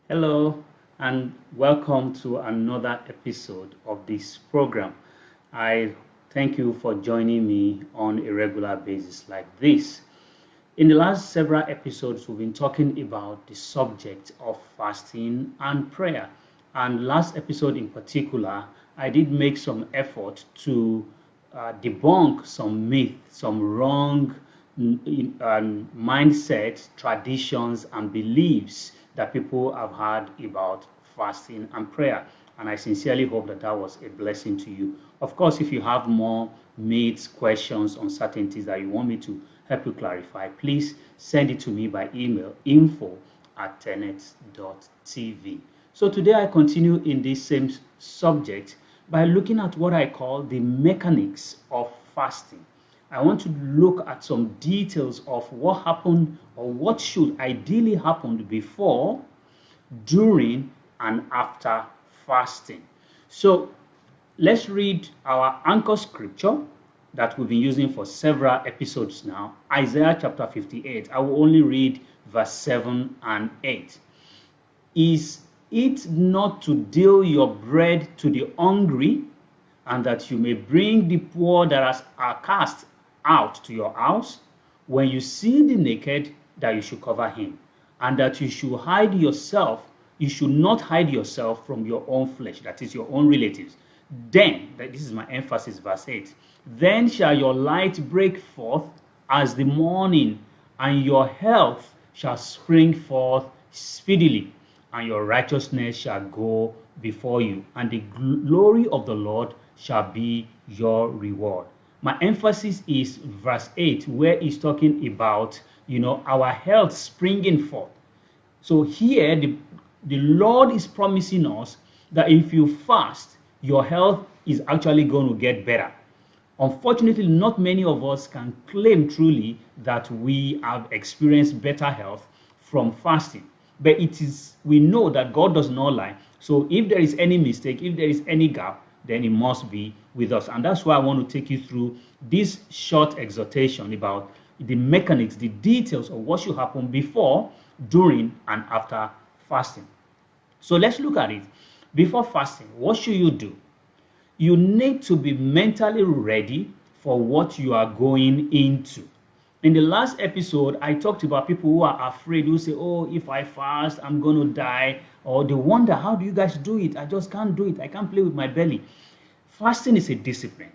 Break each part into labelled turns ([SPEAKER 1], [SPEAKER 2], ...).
[SPEAKER 1] Hello, and welcome to another episode of this program. I thank you for joining me on a regular basis like this. In the last several episodes, we've been talking about the subject of fasting and prayer. And last episode in particular, I did make some effort to debunk some myth, some wrong mindsets, traditions, and beliefs that people have had about fasting and prayer. And I sincerely hope that that was a blessing to you. Of course, if you have more myths, questions, uncertainties that you want me to help you clarify, please send it to me by email info@tenet.tv. So today I continue in this same subject by looking at what I call the mechanics of fasting. I want to look at some details of what happened or what should ideally happen before, during, and after fasting. So let's read our anchor scripture that we've been using for several episodes now, Isaiah chapter 58. I will only read verse 7 and 8. Is it not to deal your bread to the hungry, and that you may bring the poor that are cast out to your house? When you see the naked, that you should cover him, and that you should hide yourself, you should not hide yourself from your own flesh, that is your own relatives. Then, this is my emphasis, verse 8, then shall your light break forth as the morning, and your health shall spring forth speedily, and your righteousness shall go before you, and the glory of the Lord shall be your reward. My emphasis is verse 8, where he's talking about, our health springing forth. So here, the Lord is promising us that if you fast, your health is actually going to get better. Unfortunately, not many of us can claim truly that we have experienced better health from fasting. But we know that God does not lie. So if there is any mistake, if there is any gap, then it must be with us. And that's why I want to take you through this short exhortation about the mechanics, the details of what should happen before, during, and after fasting. So let's look at it. Before fasting, what should you do? You need to be mentally ready for what you are going into. In the last episode, I talked about people who are afraid, who say, oh, if I fast, I'm going to die. Or they wonder, how do you guys do it? I just can't do it. I can't play with my belly. Fasting is a discipline.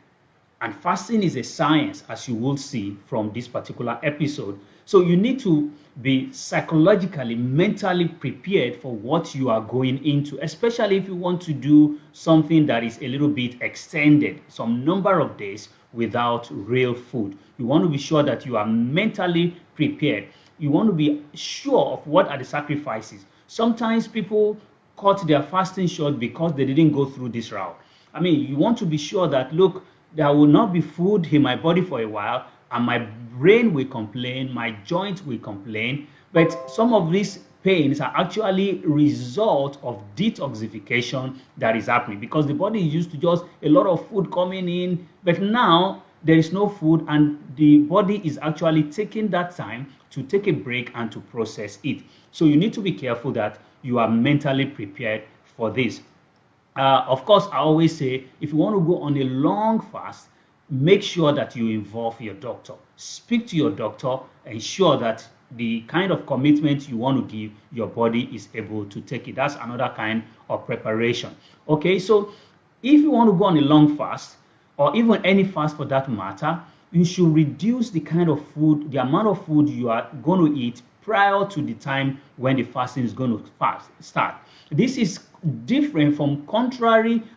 [SPEAKER 1] And fasting is a science, as you will see from this particular episode. So you need to be psychologically, mentally prepared for what you are going into, especially if you want to do something that is a little bit extended, some number of days without real food. You want to be sure that you are mentally prepared. You want to be sure of what are the sacrifices. Sometimes people cut their fasting short because they didn't go through this route. I mean, you want to be sure that, look, there will not be food in my body for a while, and my brain will complain, my joints will complain. But some of these pains are actually result of detoxification that is happening, because the body is used to just a lot of food coming in, but now there is no food, and the body is actually taking that time to take a break and to process it. So you need to be careful that you are mentally prepared for this. Of course, I always say, if you want to go on a long fast, make sure that you involve your doctor. Speak to your doctor, ensure that the kind of commitment you want to give, your body is able to take it. That's another kind of preparation. Okay, so if you want to go on a long fast, or even any fast for that matter, you should reduce the kind of food, the amount of food you are going to eat prior to the time when the fasting is going to start. This is different from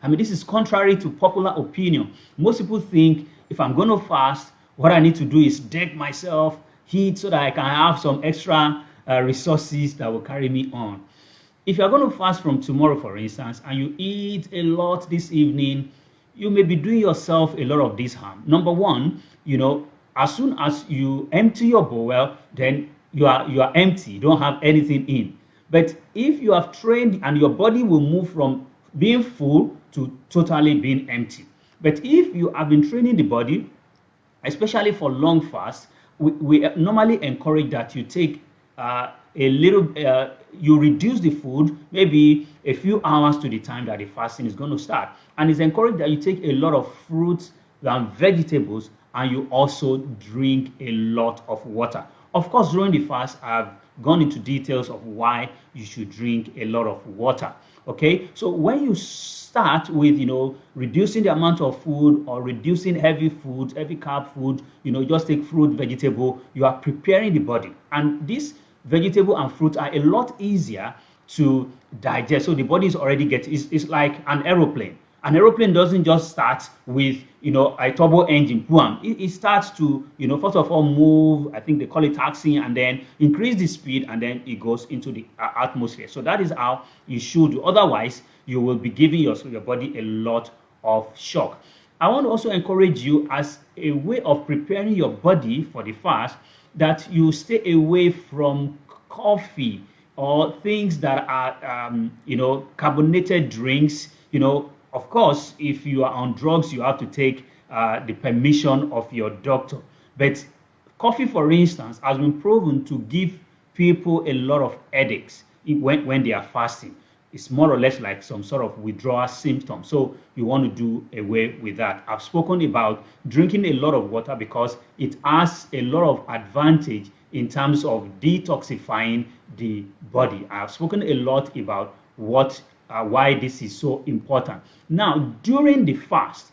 [SPEAKER 1] this is contrary to popular opinion. Most people think if I'm going to fast, what I need to do is deck myself, eat so that I can have some extra resources that will carry me on. If you're going to fast from tomorrow, for instance, and you eat a lot this evening, you may be doing yourself a lot of this harm. Number one, as soon as you empty your bowel, then you are empty. You don't have anything in. But if you have trained, and your body will move from being full to totally being empty. But if you have been training the body, especially for long fasts, we normally encourage that you take a little, you reduce the food maybe a few hours to the time that the fasting is going to start. And it's encouraged that you take a lot of fruits and vegetables, and you also drink a lot of water. Of course, during the fast, I've gone into details of why you should drink a lot of water. Okay, so when you start with, reducing the amount of food or reducing heavy food, heavy carb food, just take fruit, vegetable, you are preparing the body. And these vegetable and fruit are a lot easier to digest. So the body is already getting, it's like an aeroplane. An aeroplane doesn't just start with, a turbo engine. Boom. It starts to, first of all move, I think they call it taxiing, and then increase the speed, and then it goes into the atmosphere. So that is how you should do. Otherwise, you will be giving your body a lot of shock. I want to also encourage you, as a way of preparing your body for the fast, that you stay away from coffee or things that are, carbonated drinks. Of course, if you are on drugs, you have to take the permission of your doctor. But coffee, for instance, has been proven to give people a lot of headaches when they are fasting. It's more or less like some sort of withdrawal symptom. So you want to do away with that. I've spoken about drinking a lot of water because it has a lot of advantage in terms of detoxifying the body. I've spoken a lot about why this is so important. Now, during the fast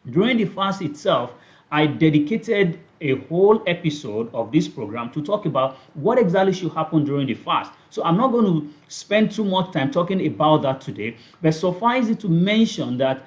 [SPEAKER 1] itself, I dedicated a whole episode of this program to talk about what exactly should happen during the fast. So I'm not going to spend too much time talking about that today, but suffice it to mention that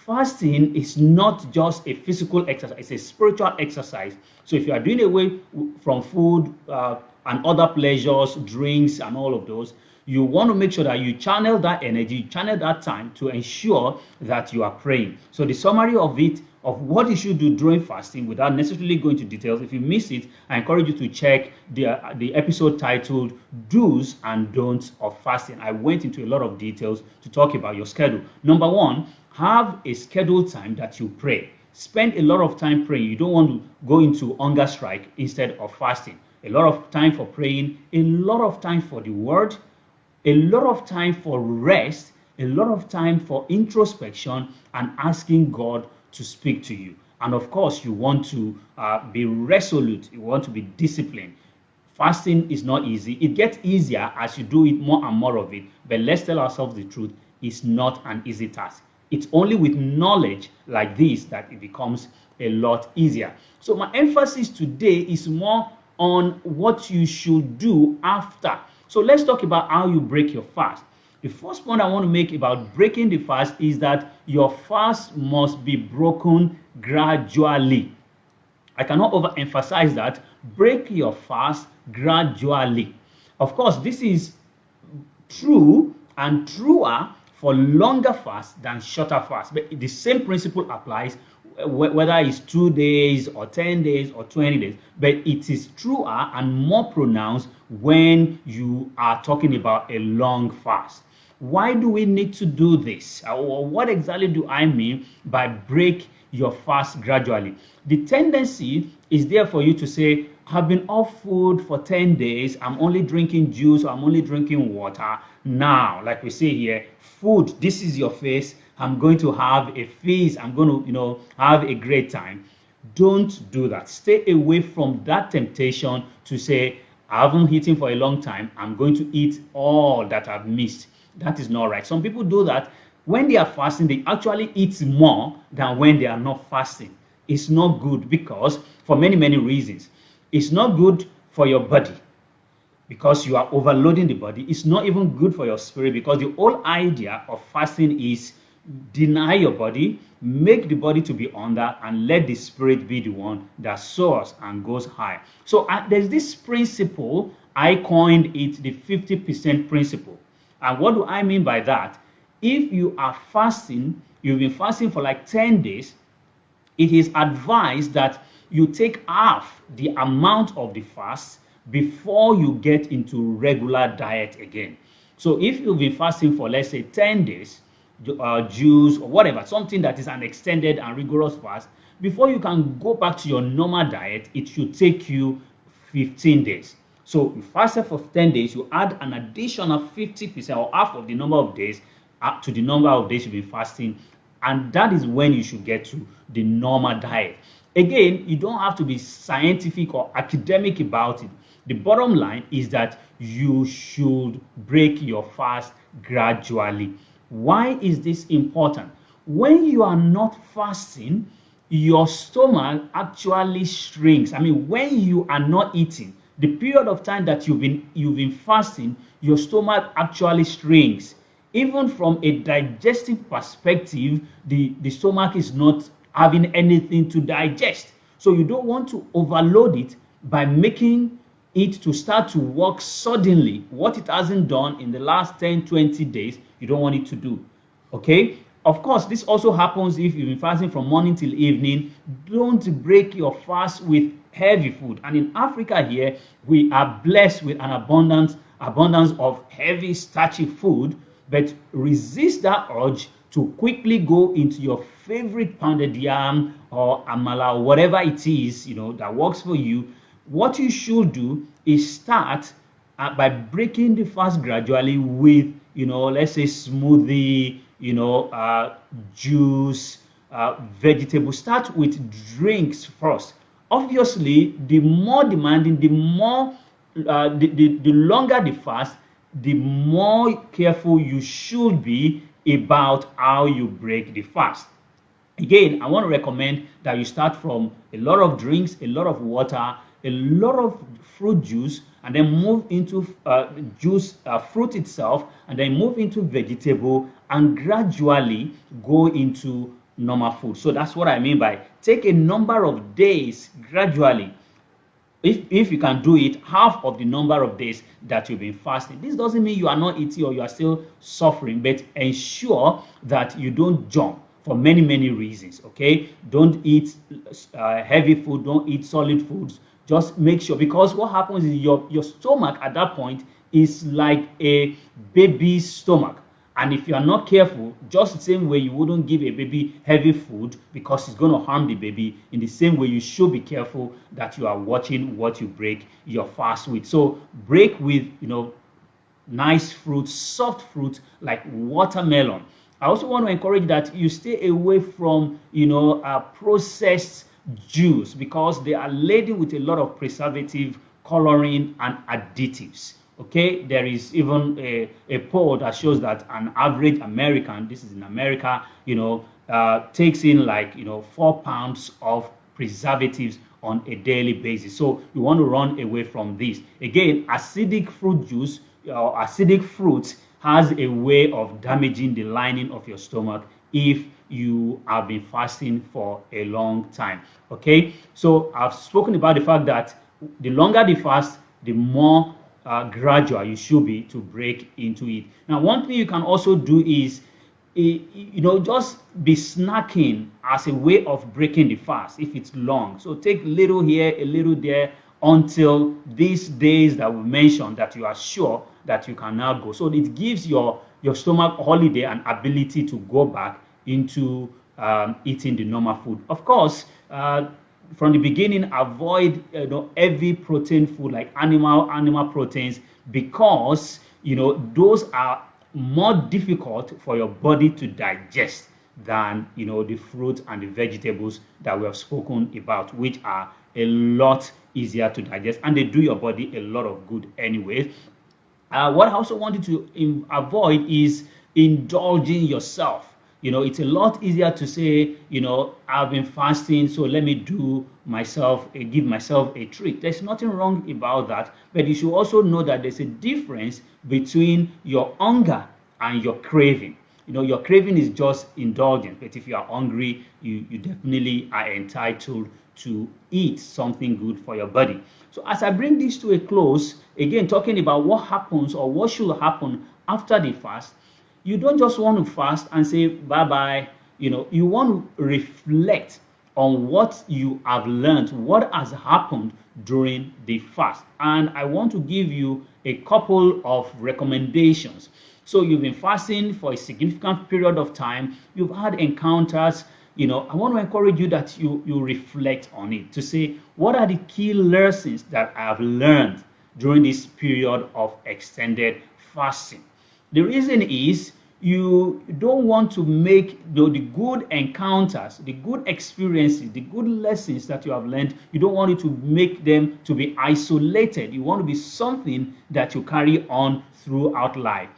[SPEAKER 1] fasting is not just a physical exercise, it's a spiritual exercise. So if you are doing away from food and other pleasures, drinks, and all of those, you want to make sure that you channel that energy, channel that time to ensure that you are praying. So the summary of it, of what you should do during fasting, without necessarily going into details, if you miss it, I encourage you to check the episode titled Do's and Don'ts of Fasting. I went into a lot of details to talk about your schedule. Number one, have a scheduled time that you pray. Spend a lot of time praying. You don't want to go into hunger strike instead of fasting. A lot of time for praying, a lot of time for the word, a lot of time for rest, a lot of time for introspection and asking God to speak to you. And of course, you want to be resolute. You want to be disciplined. Fasting is not easy. It gets easier as you do it more and more of it. But let's tell ourselves the truth. It's not an easy task. It's only with knowledge like this that it becomes a lot easier. So my emphasis today is more on what you should do after. So let's talk about how you break your fast. The first point I want to make about breaking the fast is that your fast must be broken gradually. I cannot overemphasize that. Break your fast gradually. Of course, this is true and truer for longer fasts than shorter fasts. But the same principle applies whether it's 2 days or 10 days or 20 days. But it is truer and more pronounced when you are talking about a long fast. Why do we need to do this? Or what exactly do I mean by break your fast gradually? The tendency is there for you to say, I've been off food for 10 days. I'm only drinking juice. Or I'm only drinking water. Now, like we say here, food, this is your face. I'm going to have a feast. I'm going to, have a great time. Don't do that. Stay away from that temptation to say, I haven't eaten for a long time. I'm going to eat all that I've missed. That is not right. Some people do that. When they are fasting, they actually eat more than when they are not fasting. It's not good because, for many, many reasons. It's not good for your body because you are overloading the body. It's not even good for your spirit because the whole idea of fasting is deny your body, make the body to be under, and let the spirit be the one that soars and goes high. So there's this principle, I coined it the 50% principle. And what do I mean by that? If you are fasting, you've been fasting for like 10 days, it is advised that you take half the amount of the fast before you get into regular diet again. So if you've been fasting for, let's say, 10 days, juice or whatever, something that is an extended and rigorous fast, before you can go back to your normal diet, it should take you 15 days. So you fasted for 10 days, you add an additional 50% or half of the number of days up to the number of days you've been fasting, and that is when you should get to the normal diet. Again, you don't have to be scientific or academic about it. The bottom line is that you should break your fast gradually. Why is this important? When you are not fasting, your stomach actually shrinks. I mean, when you are not eating, the period of time that you've been fasting, your stomach actually shrinks. Even from a digestive perspective, the stomach is not having anything to digest. So you don't want to overload it by making it to start to work suddenly. What it hasn't done in the last 10-20 days, you don't want it to do. Okay? Of course, this also happens if you've been fasting from morning till evening. Don't break your fast with heavy food. And in Africa here, we are blessed with an abundance of heavy starchy food, but resist that urge to quickly go into your favorite pounded yam or amala or whatever it is, that works for you. What you should do is start by breaking the fast gradually with, let's say smoothie, juice, vegetable. Start with drinks first. Obviously, the more demanding, the longer the fast, the more careful you should be about how you break the fast. Again, I want to recommend that you start from a lot of drinks, a lot of water, a lot of fruit juice, and then move into fruit itself, and then move into vegetable, and gradually go into normal food. So that's what I mean by take a number of days gradually. If you can do it, half of the number of days that you've been fasting. This doesn't mean you are not eating or you are still suffering, but ensure that you don't jump for many reasons. Okay, don't eat heavy food, don't eat solid foods. Just make sure, because what happens is your stomach at that point is like a baby's stomach. And if you are not careful, just the same way you wouldn't give a baby heavy food because it's going to harm the baby, in the same way you should be careful that you are watching what you break your fast with. So break with, nice fruit, soft fruit like watermelon. I also want to encourage that you stay away from, processed juice, because they are laden with a lot of preservative, coloring, and additives. Okay, there is even a poll that shows that an average American, this is in America, takes in like 4 pounds of preservatives on a daily basis. So you want to run away from this. Again, acidic fruit juice or acidic fruit has a way of damaging the lining of your stomach if you have been fasting for a long time. Okay, so I've spoken about the fact that the longer the fast, the more gradual you should be to break into it. Now, one thing you can also do is, just be snacking as a way of breaking the fast if it's long. So take little here, a little there, until these days that we mentioned that you are sure that you can now go. So it gives your stomach holiday and ability to go back into eating the normal food. Of course, from the beginning, avoid heavy protein food like animal proteins, because those are more difficult for your body to digest than the fruit and the vegetables that we have spoken about, which are a lot easier to digest, and they do your body a lot of good anyway. What I also wanted to avoid is indulging yourself. It's a lot easier to say, I've been fasting, so let me give myself a treat. There's nothing wrong about that, but you should also know that there's a difference between your hunger and your craving. Your craving is just indulgent, but if you are hungry, you definitely are entitled to eat something good for your body. So as I bring this to a close, again, talking about what happens or what should happen after the fast, you don't just want to fast and say bye-bye. You want to reflect on what you have learned, what has happened during the fast. And I want to give you a couple of recommendations. So you've been fasting for a significant period of time. You've had encounters. I want to encourage you that you reflect on it to say, what are the key lessons that I have learned during this period of extended fasting. The reason is you don't want to make the good encounters, the good experiences, the good lessons that you have learned, you don't want it to make them to be isolated. You want to be something that you carry on throughout life.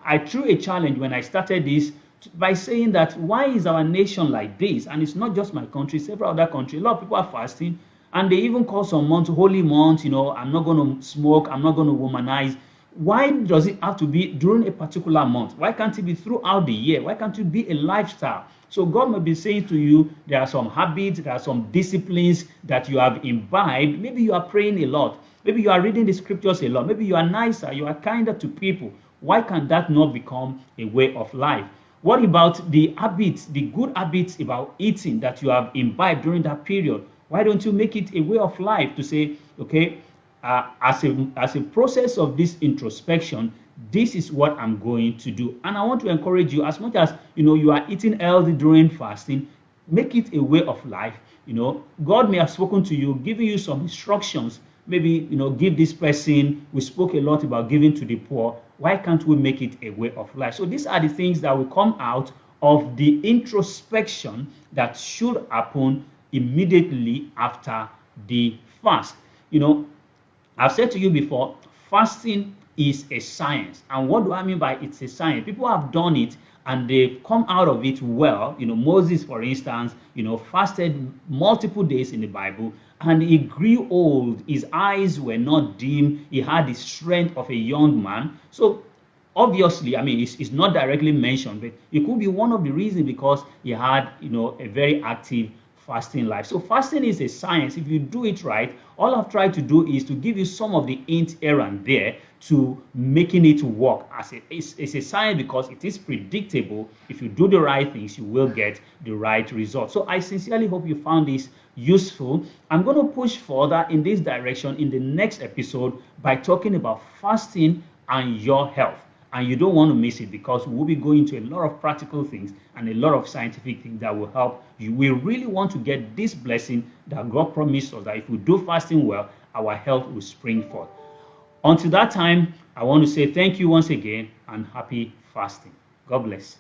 [SPEAKER 1] I threw a challenge when I started this by saying that why is our nation like this? And it's not just my country, several other countries. A lot of people are fasting, and they even call some months holy months. I'm not going to smoke, I'm not going to womanize. Why does it have to be during a particular month? Why can't it be throughout the year? Why can't it be a lifestyle? So God may be saying to you, there are some habits, there are some disciplines that you have imbibed. Maybe you are praying a lot. Maybe you are reading the scriptures a lot. Maybe you are nicer, you are kinder to people. Why can that not become a way of life? What about the habits, the good habits about eating that you have imbibed during that period? Why don't you make it a way of life to say, okay, as a process of this introspection, this is what I'm going to do. And I want to encourage you, as much as you are eating healthy during fasting, make it a way of life. God may have spoken to you, giving you some instructions. Maybe give this person. We spoke a lot about giving to the poor. Why can't we make it a way of life? So these are the things that will come out of the introspection that should happen immediately after the fast. I've said to you before, fasting is a science. And what do I mean by it's a science? People have done it and they've come out of it well. Moses, for instance, fasted multiple days in the Bible, and he grew old. His eyes were not dim. He had the strength of a young man. So obviously, it's not directly mentioned, but it could be one of the reasons because he had, a very active fasting life. So fasting is a science. If you do it right, all I've tried to do is to give you some of the hints here and there to making it work. It's a science because it is predictable. If you do the right things, you will get the right result. So I sincerely hope you found this useful. I'm going to push further in this direction in the next episode by talking about fasting and your health. And you don't want to miss it because we'll be going into a lot of practical things and a lot of scientific things that will help you. We really want to get this blessing that God promised us, that if we do fasting well, our health will spring forth. Until that time, I want to say thank you once again and happy fasting. God bless.